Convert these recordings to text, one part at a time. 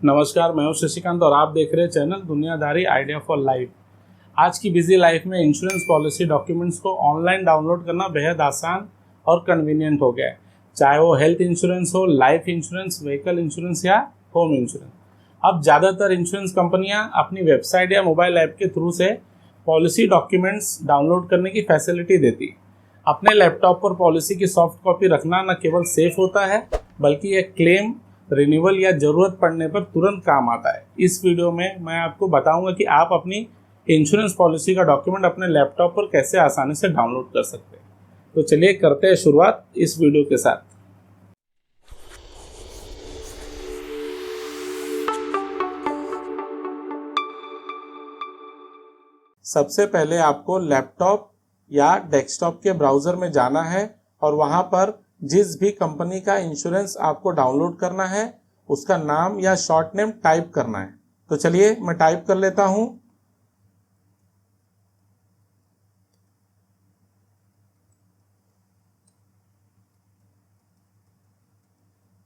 नमस्कार, मैं हूं शशिकांत और आप देख रहे हैं चैनल दुनियादारी आइडिया फॉर लाइफ। आज की बिजी लाइफ में इंश्योरेंस पॉलिसी डॉक्यूमेंट्स को ऑनलाइन डाउनलोड करना बेहद आसान और कन्वीनियंट हो गया है। चाहे वो हेल्थ इंश्योरेंस हो, लाइफ इंश्योरेंस, व्हीकल इंश्योरेंस या होम इंश्योरेंस। अब ज़्यादातर इंश्योरेंस कंपनियां अपनी वेबसाइट या मोबाइल ऐप के थ्रू से पॉलिसी डॉक्यूमेंट्स डाउनलोड करने की फैसिलिटी देती है। अपने लैपटॉप पर पॉलिसी की सॉफ्ट कॉपी रखना न केवल सेफ होता है, बल्कि एक क्लेम, रिन्यूअल या ज़रूरत पड़ने पर तुरंत काम आता है। इस वीडियो में मैं आपको बताऊंगा कि आप अपनी इंश्योरेंस पॉलिसी का डॉक्यूमेंट अपने लैपटॉप पर कैसे आसानी से डाउनलोड कर सकते हैं। तो चलिए करते हैं शुरुआत इस वीडियो के साथ। सबसे पहले आपको लैपटॉप या डेस्कटॉप के ब्राउज़र में जाना है और वहाँ पर जिस भी कंपनी का इंश्योरेंस आपको डाउनलोड करना है उसका नाम या शॉर्ट नेम टाइप करना है। तो चलिए मैं टाइप कर लेता हूँ।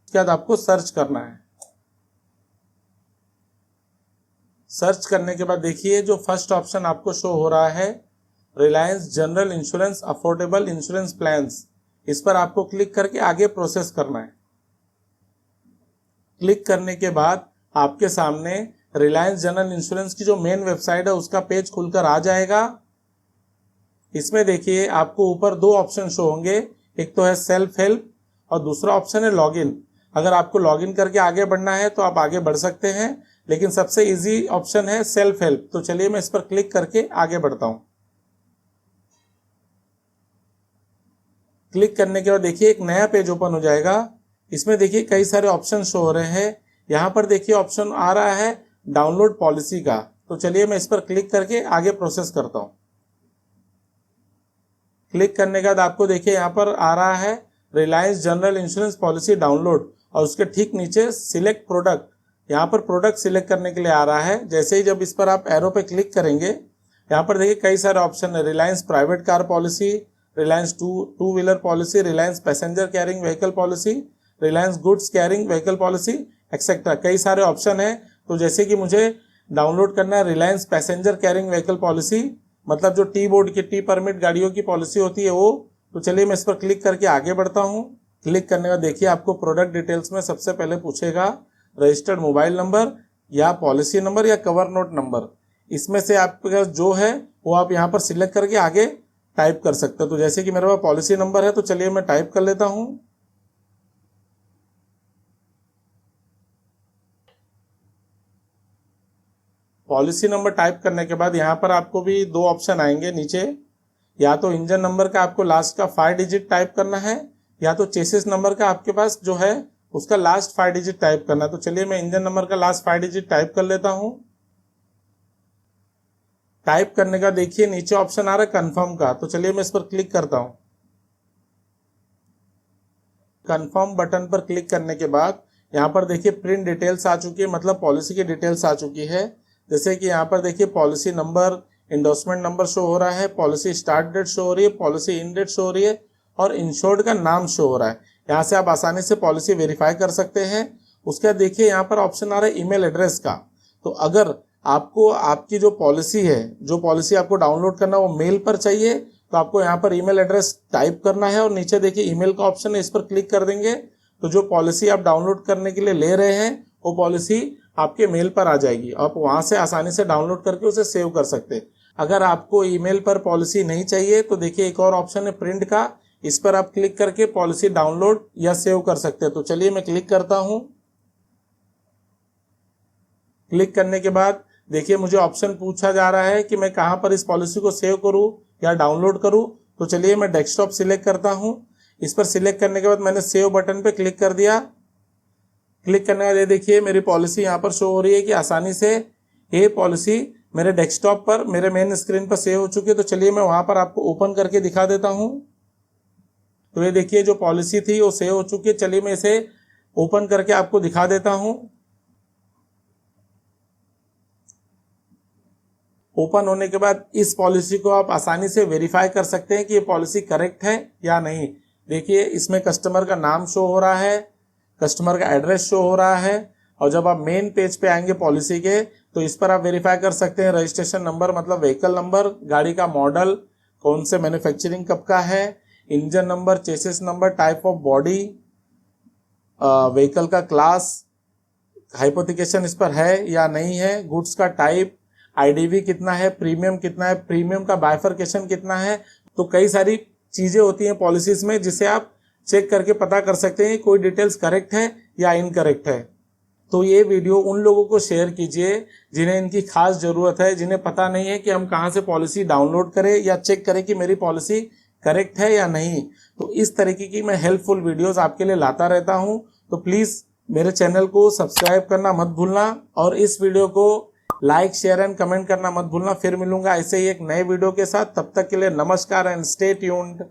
उसके बाद आपको सर्च करना है। सर्च करने के बाद देखिए जो फर्स्ट ऑप्शन आपको शो हो रहा है, Reliance general insurance affordable insurance plans, इस पर आपको क्लिक करके आगे प्रोसेस करना है। क्लिक करने के बाद आपके सामने रिलायंस जनरल इंश्योरेंस की जो मेन वेबसाइट है उसका पेज खुलकर आ जाएगा। इसमें देखिए आपको ऊपर दो ऑप्शन शो होंगे, एक तो है सेल्फ हेल्प और दूसरा ऑप्शन है लॉगिन। अगर आपको लॉगिन करके आगे बढ़ना है तो आप आगे बढ़ सकते हैं, लेकिन सबसे इजी ऑप्शन है सेल्फ हेल्प। तो चलिए मैं इस पर क्लिक करके आगे बढ़ता हूं। क्लिक करने के बाद देखिए एक नया पेज ओपन हो जाएगा। इसमें देखिए कई सारे ऑप्शन शो हो रहे हैं। यहाँ पर देखिए ऑप्शन आ रहा है डाउनलोड पॉलिसी का। तो चलिए मैं इस पर क्लिक करके आगे प्रोसेस करता हूँ। क्लिक करने के बाद आपको देखिए यहाँ पर आ रहा है Reliance general insurance policy download और उसके ठीक नीचे सिलेक्ट प्रोडक्ट, यहाँ पर प्रोडक्ट सिलेक्ट करने के लिए आ रहा है। जैसे ही जब इस पर आप एरो पे क्लिक करेंगे, यहाँ पर देखिए कई सारे ऑप्शन है, Reliance private car policy, Reliance two wheeler policy, Reliance passenger carrying vehicle policy, Reliance goods carrying vehicle policy etcetera, कई सारे ऑप्शन है। तो जैसे कि मुझे डाउनलोड करना है Reliance passenger carrying vehicle policy, मतलब जो टी बोर्ड की, टी परमिट गाड़ियों की पॉलिसी होती है वो। तो चलिए मैं इस पर क्लिक करके आगे बढ़ता हूँ। क्लिक करने का देखिए आपको प्रोडक्ट डिटेल्स में सबसे पहले पूछेगा रजिस्टर्ड मोबाइल नंबर या पॉलिसी नंबर या कवर नोट नंबर। इसमें से आपका जो है वो आप यहाँ पर सिलेक्ट करके आगे टाइप कर सकते हो। तो जैसे कि मेरे पास पॉलिसी नंबर है तो चलिए मैं टाइप कर लेता हूँ। पॉलिसी नंबर टाइप करने के बाद यहाँ पर आपको भी दो ऑप्शन आएंगे नीचे, या तो इंजन नंबर का आपको लास्ट का 5 डिजिट टाइप करना है या तो चेसिस नंबर का आपके पास जो है उसका लास्ट 5 डिजिट टाइप करना है। तो चलिए मैं इंजन नंबर का लास्ट 5 डिजिट टाइप कर लेता हूं। टाइप करने का देखिए नीचे ऑप्शन आ रहा है कंफर्म का। तो चलिए मैं इस पर क्लिक करता हूं। कंफर्म बटन पर क्लिक करने के बाद यहाँ पर देखिए प्रिंट डिटेल्स आ चुकी है, मतलब पॉलिसी की डिटेल्स आ चुकी है। जैसे कि यहाँ पर देखिए policy number, endorsement number show हो रहा है, पॉलिसी स्टार्ट डेट शो हो रही है, पॉलिसी इन डेट शो हो रही है और इंश्योर्ड का नाम शो हो रहा है। यहाँ से आप आसानी से पॉलिसी वेरीफाई कर सकते हैं। उसके बाद देखिए यहाँ पर ऑप्शन आ रहा है ईमेल एड्रेस का। तो अगर आपको आपकी जो पॉलिसी है, जो पॉलिसी आपको डाउनलोड करना है वो मेल पर चाहिए तो आपको यहाँ पर ईमेल एड्रेस टाइप करना है और नीचे देखिए ईमेल का ऑप्शन है, इस पर क्लिक कर देंगे तो जो पॉलिसी आप डाउनलोड करने के लिए ले रहे हैं वो पॉलिसी आपके मेल पर आ जाएगी। आप वहां से आसानी से डाउनलोड करके उसे सेव कर सकते हैं। अगर आपको ईमेल पर पॉलिसी नहीं चाहिए तो देखिए एक और ऑप्शन है प्रिंट का, इस पर आप क्लिक करके पॉलिसी डाउनलोड या सेव कर सकते हैं। तो चलिए मैं क्लिक करता हूं। क्लिक करने के बाद देखिए मुझे ऑप्शन पूछा जा रहा है कि मैं कहां पर इस पॉलिसी को सेव करूं या डाउनलोड करूं। तो चलिए मैं डेस्कटॉप सिलेक्ट करता हूं। इस पर सिलेक्ट करने के बाद मैंने सेव बटन पे क्लिक कर दिया। क्लिक करने के बाद देखिए मेरी पॉलिसी यहाँ पर शो हो रही है कि आसानी से ये पॉलिसी मेरे डेस्कटॉप पर, मेरे मेन स्क्रीन पर सेव हो चुकी है। तो चलिए मैं वहां पर आपको ओपन करके दिखा देता हूं। तो ये देखिए जो पॉलिसी थी वो सेव हो चुकी है। चलिए मैं इसे ओपन करके आपको दिखा देता हूं। ओपन होने के बाद इस पॉलिसी को आप आसानी से वेरीफाई कर सकते हैं कि ये पॉलिसी करेक्ट है या नहीं। देखिए इसमें कस्टमर का नाम शो हो रहा है, कस्टमर का एड्रेस शो हो रहा है, और जब आप मेन पेज पे आएंगे पॉलिसी के, तो इस पर आप वेरीफाई कर सकते हैं रजिस्ट्रेशन नंबर मतलब व्हीकल नंबर, गाड़ी का मॉडल, कौन से मैन्युफैक्चरिंग कब का है, engine number, chassis number, type of body, vehicle का क्लास, हाइपोथिकेशन इस पर है या नहीं है, गुड्स का टाइप, आईडीवी कितना है, प्रीमियम कितना है, प्रीमियम का बाइफरकेशन कितना है। तो कई सारी चीजें होती हैं पॉलिसीज में जिसे आप चेक करके पता कर सकते हैं कोई डिटेल्स करेक्ट है या इनकरेक्ट है। तो ये वीडियो उन लोगों को शेयर कीजिए जिन्हें इनकी खास जरूरत है, जिन्हें पता नहीं है कि हम कहाँ से पॉलिसी डाउनलोड करें या चेक करें कि मेरी पॉलिसी करेक्ट है या नहीं। तो इस तरीके की मैं हेल्पफुल वीडियोस आपके लिए लाता रहता हूं। तो प्लीज मेरे चैनल को सब्सक्राइब करना मत भूलना और इस वीडियो को लाइक, शेयर एंड कमेंट करना मत भूलना। फिर मिलूंगा ऐसे ही एक नए वीडियो के साथ। तब तक के लिए नमस्कार एंड स्टे ट्यून्ड।